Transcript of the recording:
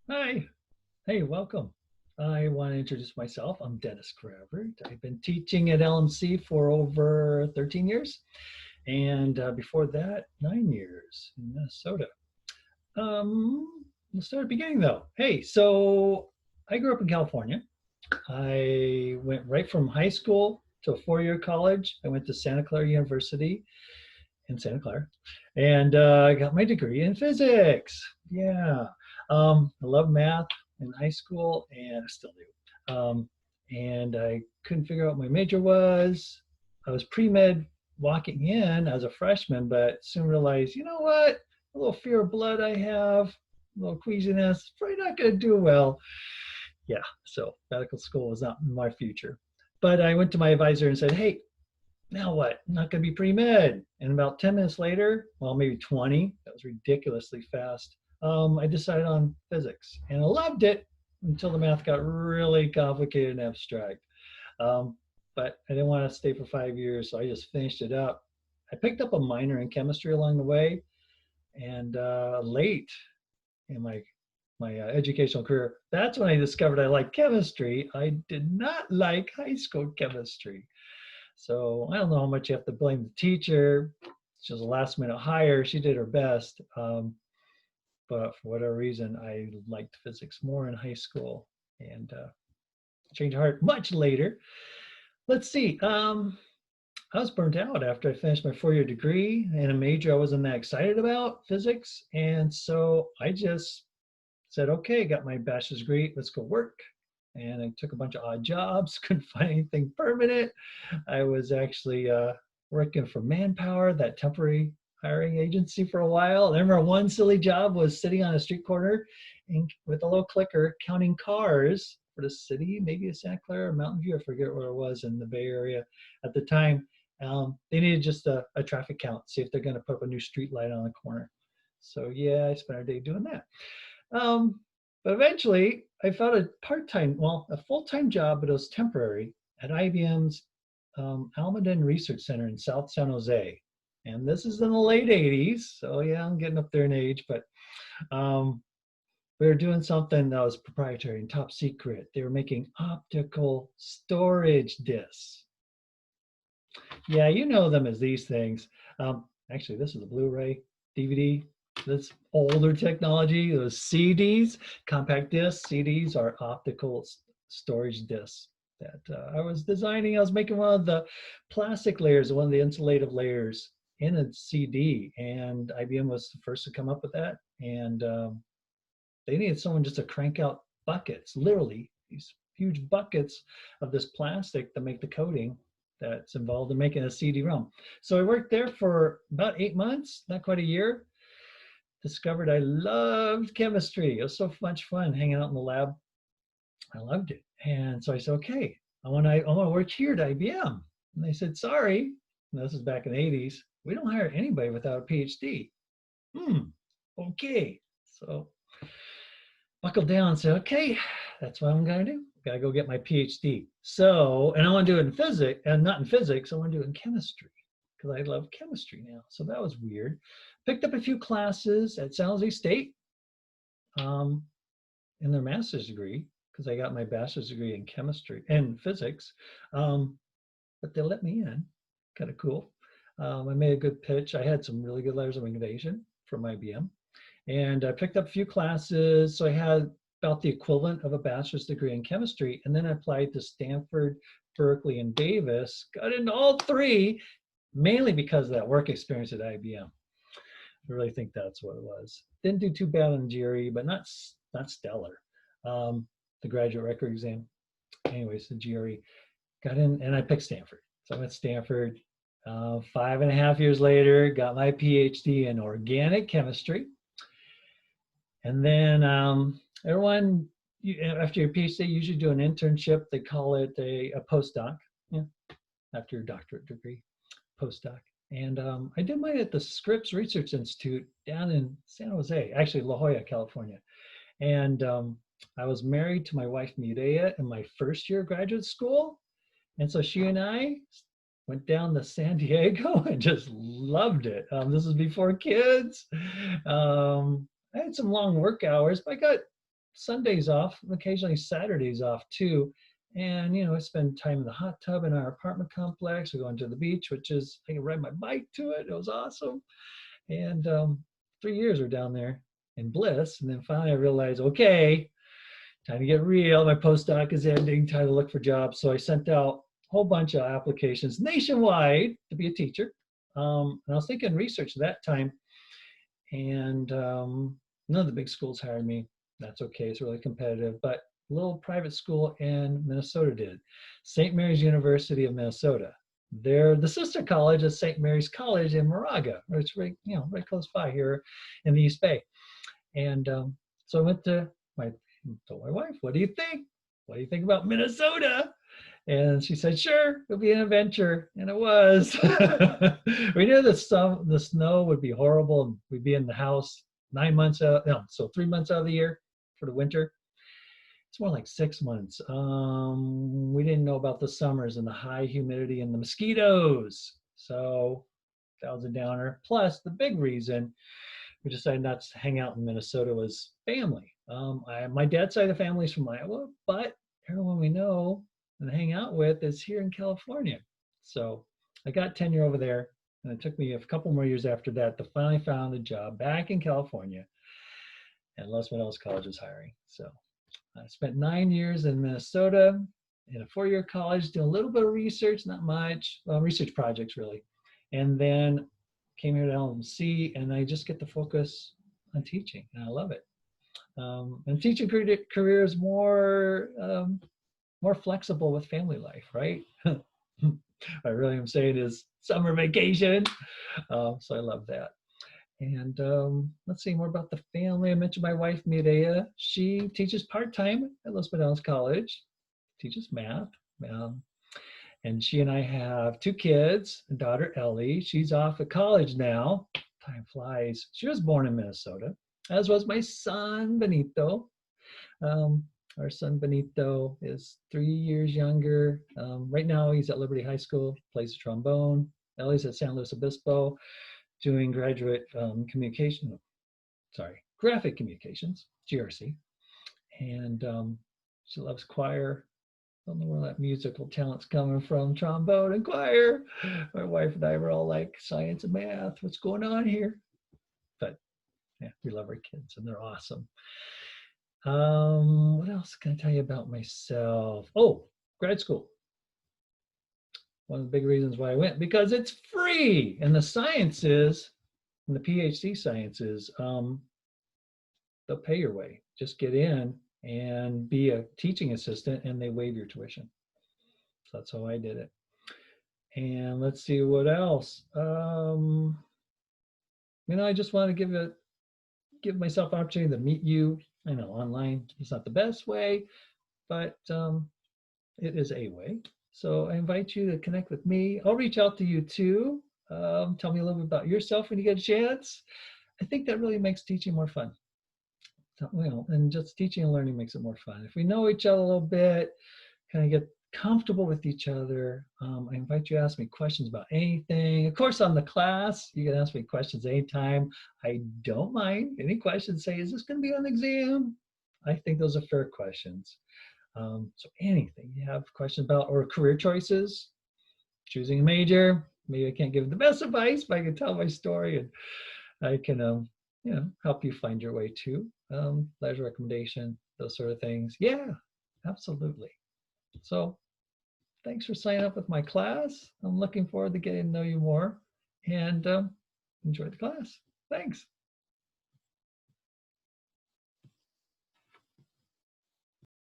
Hi. Hey, welcome. I want to introduce myself. I'm Dennis Gravert. I've been teaching at LMC for over 13 years, and before that, 9 years in Minnesota. Let's start at the beginning though. Hey, so I grew up in California. I went right from high school to a four-year college. I went to Santa Clara University in Santa Clara, and I got my degree in physics. Yeah, I love math in high school, and I still do. And I couldn't figure out what my major was. I was pre-med walking in as a freshman, but soon realized, you know what? A little fear of blood I have, a little queasiness, probably not going to do well. Yeah, so medical school was not my future. But I went to my advisor and said, hey, now what? I'm not going to be pre-med. And about 10 minutes later, well, maybe 20, that was ridiculously fast. I decided on physics and I loved it until the math got really complicated and abstract. Um, but I didn't want to stay for 5 years, so I just finished it up. I picked up a minor in chemistry along the way, and late in my educational career, that's when I discovered I liked chemistry. I did not like high school chemistry. So I don't know how much you have to blame the teacher. She was a last minute hire. She did her best. But for whatever reason, I liked physics more in high school and changed heart much later. Let's see. I was burnt out after I finished my four-year degree in a major I wasn't that excited about, physics. And so I just said, okay, got my bachelor's degree. Let's go work. And I took a bunch of odd jobs, couldn't find anything permanent. I was actually working for Manpower, that temporary hiring agency, for a while. I remember one silly job was sitting on a street corner and with a little clicker counting cars for the city, maybe Santa Clara or Mountain View. I forget where it was in the Bay Area at the time. They needed just a traffic count, see if they're going to put up a new street light on the corner. So yeah, I spent a day doing that. Um, but eventually, I found a part-time, well, a full-time job, but it was temporary at IBM's Almaden Research Center in South San Jose. And this is in the late 80s. So yeah, I'm getting up there in age, but um, we were doing something that was proprietary and top secret. They were making optical storage discs. Yeah, you know them as these things. Actually, this is a Blu-ray, DVD. This older technology, those CDs, compact discs, CDs are optical storage discs that I was designing. I was making one of the plastic layers, one of the insulative layers in a CD, and IBM was the first to come up with that. And they needed someone just to crank out buckets, literally these huge buckets of this plastic to make the coating that's involved in making a CD-ROM. So I worked there for about 8 months, not quite a year. Discovered I loved chemistry. It was so much fun hanging out in the lab. I loved it. And so I said, okay, I want to work here at IBM. And they said, sorry, and this is back in the 80s, we don't hire anybody without a PhD. Okay. So buckled down and said, okay, that's what I'm going to do. Got to go get my PhD. So, and I want to do it in physics, and not in physics, I want to do it in chemistry because I love chemistry now. So that was weird. Picked up a few classes at San Jose State um, in their master's degree because I got my bachelor's degree in chemistry and physics. But they let me in. Kind of cool. I made a good pitch. I had some really good letters of recommendation from IBM. And I picked up a few classes. So I had about the equivalent of a bachelor's degree in chemistry. And then I applied to Stanford, Berkeley, and Davis. Got into all three, mainly because of that work experience at IBM. I really think that's what it was. Didn't do too bad on GRE, but not stellar. The graduate record exam. Anyways, the GRE got in, and I picked Stanford. So I went to Stanford. 5.5 years later, got my PhD in organic chemistry. And then everyone, after your PhD, you usually do an internship. They call it a postdoc, yeah, after your doctorate degree, postdoc. And I did mine at the Scripps Research Institute down in San Jose, actually La Jolla, California. And I was married to my wife, Mireya, in my first year of graduate school. And so she and I went down to San Diego and just loved it. This is before kids. I had some long work hours, but I got Sundays off, occasionally Saturdays off too. And, I spend time in the hot tub in our apartment complex. We go into the beach, which is, I can ride my bike to it. It was awesome. And 3 years we're down there in bliss. And then finally I realized, okay, time to get real. My postdoc is ending, time to look for jobs. So I sent out a whole bunch of applications nationwide to be a teacher. And I was thinking research at that time. And none of the big schools hired me. That's okay, it's really competitive. But a little private school in Minnesota did. St. Mary's University of Minnesota. They're the sister college of St. Mary's College in Moraga, which is right close by here in the East Bay. And so I went to told my wife, what do you think? What do you think about Minnesota? And she said, sure, it'll be an adventure. And it was. We knew the snow would be horrible and we'd be in the house 9 months out, no, so 3 months out of the year for the winter. It's more like 6 months. We didn't know about the summers and the high humidity and the mosquitoes. So that was a downer. Plus, the big reason we decided not to hang out in Minnesota was family. My dad's side of the family is from Iowa, but everyone we know and hang out with is here in California. So I got tenure over there, and it took me a couple more years after that to finally find a job back in California. And Los Meadows College was hiring. So I spent 9 years in Minnesota in a 4-year college, doing a little bit of research, not much, research projects really. And then came here to LMC, and I just get to focus on teaching, and I love it. And teaching career is more flexible with family life, right? What I really am saying is summer vacation. So I love that. And let's see more about the family. I mentioned my wife, Mireya. She teaches part-time at Los Meadows College, teaches math. And she and I have 2 kids, a daughter, Ellie. She's off at college now. Time flies. She was born in Minnesota, as was my son, Benito. Our son, Benito, is 3 years younger. Right now, he's at Liberty High School, plays the trombone. Ellie's at San Luis Obispo, doing graphic communications, GRC. And she loves choir. Don't know where that musical talent's coming from, trombone and choir. My wife and I were all like, science and math, what's going on here? But yeah, we love our kids and they're awesome. What else can I tell you about myself? Oh, grad school. One of the big reasons why I went, because it's free. And the sciences, and the PhD sciences, they'll pay your way. Just get in and be a teaching assistant and they waive your tuition. So that's how I did it. And let's see what else. I just want to give myself an opportunity to meet you. I know online is not the best way, but it is a way. So I invite you to connect with me. I'll reach out to you too. Tell me a little bit about yourself when you get a chance. I think that really makes teaching more fun. And just teaching and learning makes it more fun. If we know each other a little bit, kind of get comfortable with each other, I invite you to ask me questions about anything. Of course, on the class, you can ask me questions anytime. I don't mind any questions. Say, is this going to be on the exam? I think those are fair questions. So anything you have questions about, or career choices, choosing a major. Maybe I can't give the best advice, but I can tell my story and I can help you find your way too. Letter recommendation, those sort of things. Yeah, absolutely. So thanks for signing up with my class. I'm looking forward to getting to know you more and enjoy the class. Thanks.